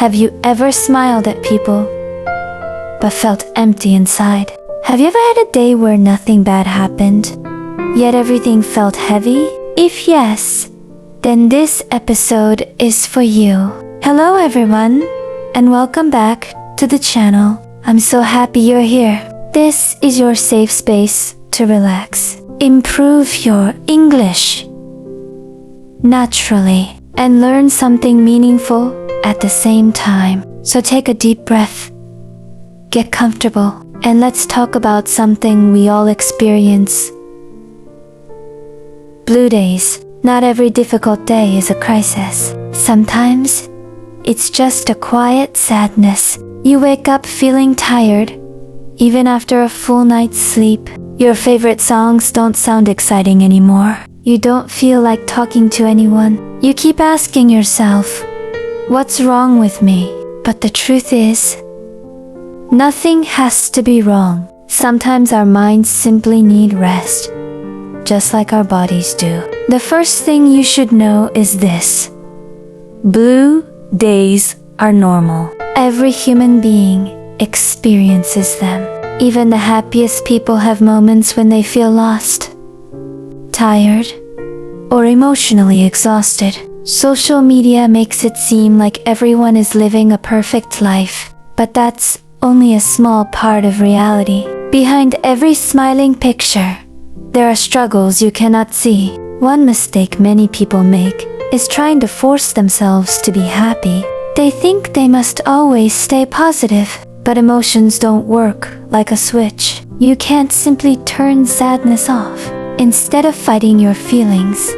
Have you ever smiled at people, but felt empty inside? Have you ever had a day where nothing bad happened, yet everything felt heavy? If yes, then this episode is for you. Hello everyone, and welcome back to the channel. I'm so happy you're here. This is your safe space to relax, improve your English naturally, and learn something meaningful at the same time. So take a deep breath, get comfortable, and let's talk about something we all experience. Blue days. Not every difficult day is a crisis. Sometimes, it's just a quiet sadness. You wake up feeling tired, even after a full night's sleep. Your favorite songs don't sound exciting anymore. You don't feel like talking to anyone. You keep asking yourself, what's wrong with me? But the truth is, nothing has to be wrong. Sometimes our minds simply need rest, just like our bodies do. The first thing you should know is this: blue days are normal. Every human being experiences them. Even the happiest people have moments when they feel lost, tired, or emotionally exhausted. Social media makes it seem like everyone is living a perfect life, but that's only a small part of reality. Behind every smiling picture, there are struggles you cannot see. One mistake many people make is trying to force themselves to be happy. They think they must always stay positive, but emotions don't work like a switch. You can't simply turn sadness off. Instead of fighting your feelings,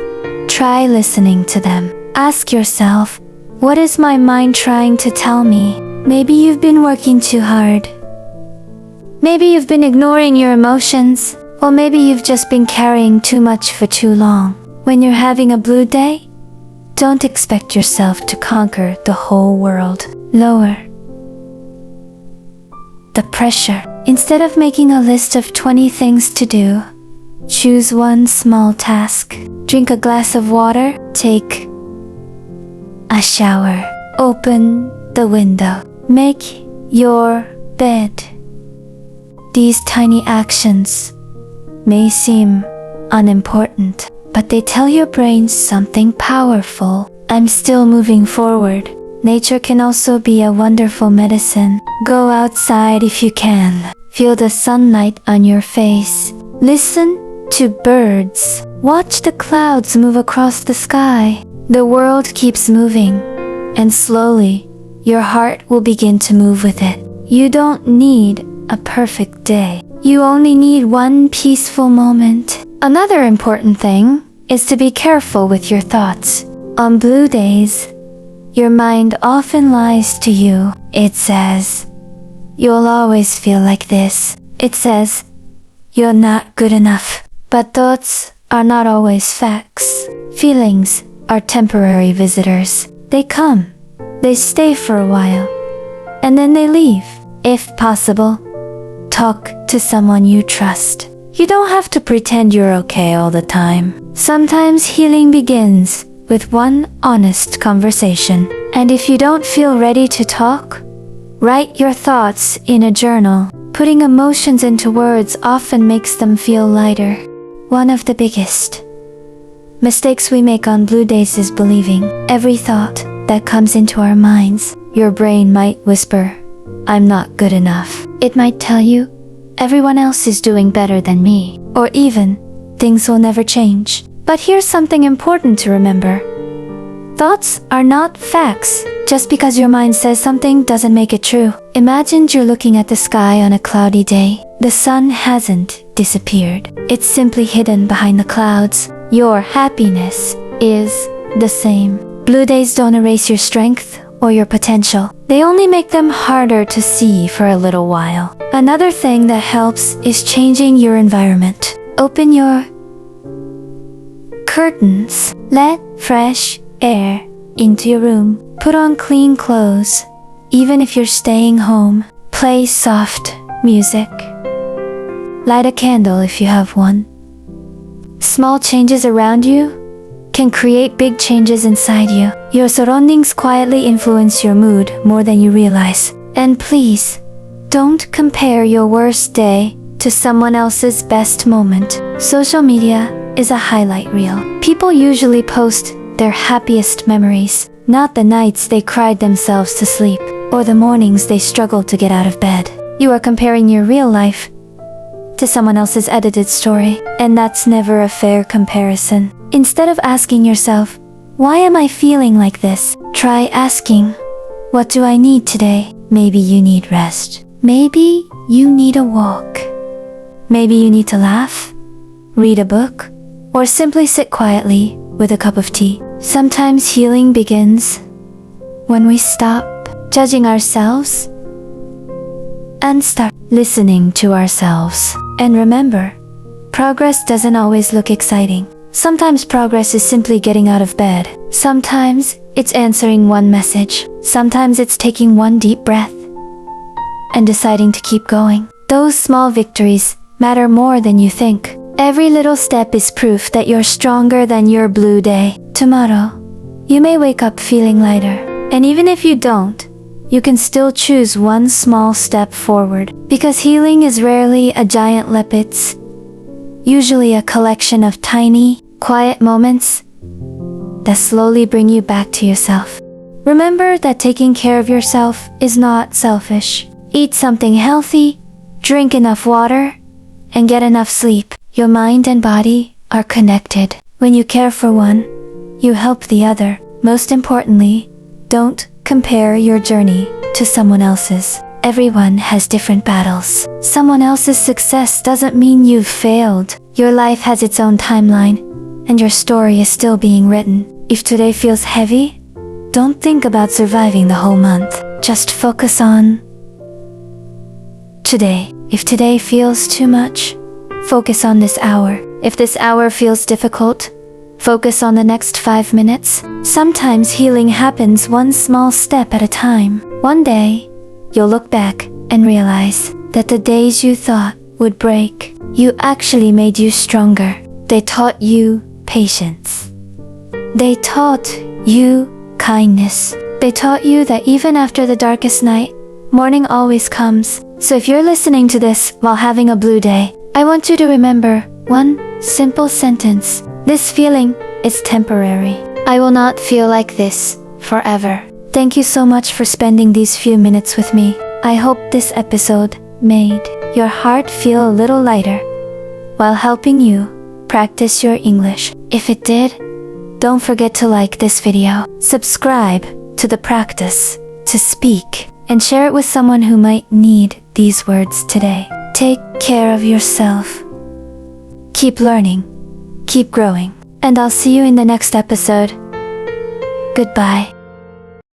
try listening to them. Ask yourself, what is my mind trying to tell me? Maybe you've been working too hard. Maybe you've been ignoring your emotions. Or maybe you've just been carrying too much for too long. When you're having a blue day, don't expect yourself to conquer the whole world. Lower the pressure. Instead of making a list of 20 things to do, choose one small task. Drink a glass of water, take a shower, open the window, make your bed. These tiny actions may seem unimportant, but they tell your brain something powerful. I'm still moving forward. Nature can also be a wonderful medicine. Go outside if you can. Feel the sunlight on your face. Listen to birds. Watch the clouds move across the sky. The world keeps moving, and slowly, your heart will begin to move with it. You don't need a perfect day. You only need one peaceful moment. Another important thing is to be careful with your thoughts. On blue days, your mind often lies to you. It says, you'll always feel like this. It says, you're not good enough. But thoughts are not always facts. Feelings are temporary visitors. They come, they stay for a while, and then they leave. If possible, talk to someone you trust. You don't have to pretend you're okay all the time. Sometimes healing begins with one honest conversation. And if you don't feel ready to talk, write your thoughts in a journal. Putting emotions into words often makes them feel lighter. One of the biggest mistakes we make on blue days is believing every thought that comes into our minds. Your brain might whisper, I'm not good enough. It might tell you, everyone else is doing better than me. Or even, things will never change. But here's something important to remember. Thoughts are not facts. Just because your mind says something doesn't make it true. Imagine you're looking at the sky on a cloudy day. The sun hasn't disappeared. It's simply hidden behind the clouds. Your happiness is the same. Blue days don't erase your strength or your potential. They only make them harder to see for a little while. Another thing that helps is changing your environment. Open your curtains. Let fresh air into your room. Put on clean clothes. Even if you're staying home, play soft music. Light a candle if you have one. Small changes around you can create big changes inside you. Your surroundings quietly influence your mood more than you realize. And please, don't compare your worst day to someone else's best moment. Social media is a highlight reel. People usually post their happiest memories, not the nights they cried themselves to sleep, or the mornings they struggled to get out of bed. You are comparing your real life to someone else's edited story, and that's never a fair comparison. Instead of asking yourself, why am I feeling like this? Try asking, what do I need today? Maybe you need rest. Maybe you need a walk. Maybe you need to laugh, read a book, or simply sit quietly with a cup of tea. Sometimes healing begins when we stop judging ourselves and start listening to ourselves. And remember, progress doesn't always look exciting. Sometimes progress is simply getting out of bed. Sometimes it's answering one message. Sometimes it's taking one deep breath and deciding to keep going. Those small victories matter more than you think. Every little step is proof that you're stronger than your blue day. Tomorrow, you may wake up feeling lighter. And even if you don't, you can still choose one small step forward. Because healing is rarely a giant leap, it's usually a collection of tiny, quiet moments that slowly bring you back to yourself. Remember that taking care of yourself is not selfish. Eat something healthy, drink enough water, and get enough sleep. Your mind and body are connected. When you care for one, you help the other. Most importantly, don't compare your journey to someone else's. Everyone has different battles. Someone else's success doesn't mean you've failed. Your life has its own timeline, and your story is still being written. If today feels heavy, don't think about surviving the whole month. Just focus on today. If today feels too much, focus on this hour. If this hour feels difficult, focus on the next 5 minutes. Sometimes healing happens one small step at a time. One day, you'll look back and realize that the days you thought would break you actually made you stronger. They taught you patience. They taught you kindness. They taught you that even after the darkest night, morning always comes. So if you're listening to this while having a blue day, I want you to remember one simple sentence. This feeling is temporary. I will not feel like this forever. Thank you so much for spending these few minutes with me. I hope this episode made your heart feel a little lighter while helping you practice your English. If it did, don't forget to like this video, subscribe to the Practice to Speak, and share it with someone who might need these words today. Take care of yourself. Keep learning, keep growing, and I'll see you in the next episode. Goodbye.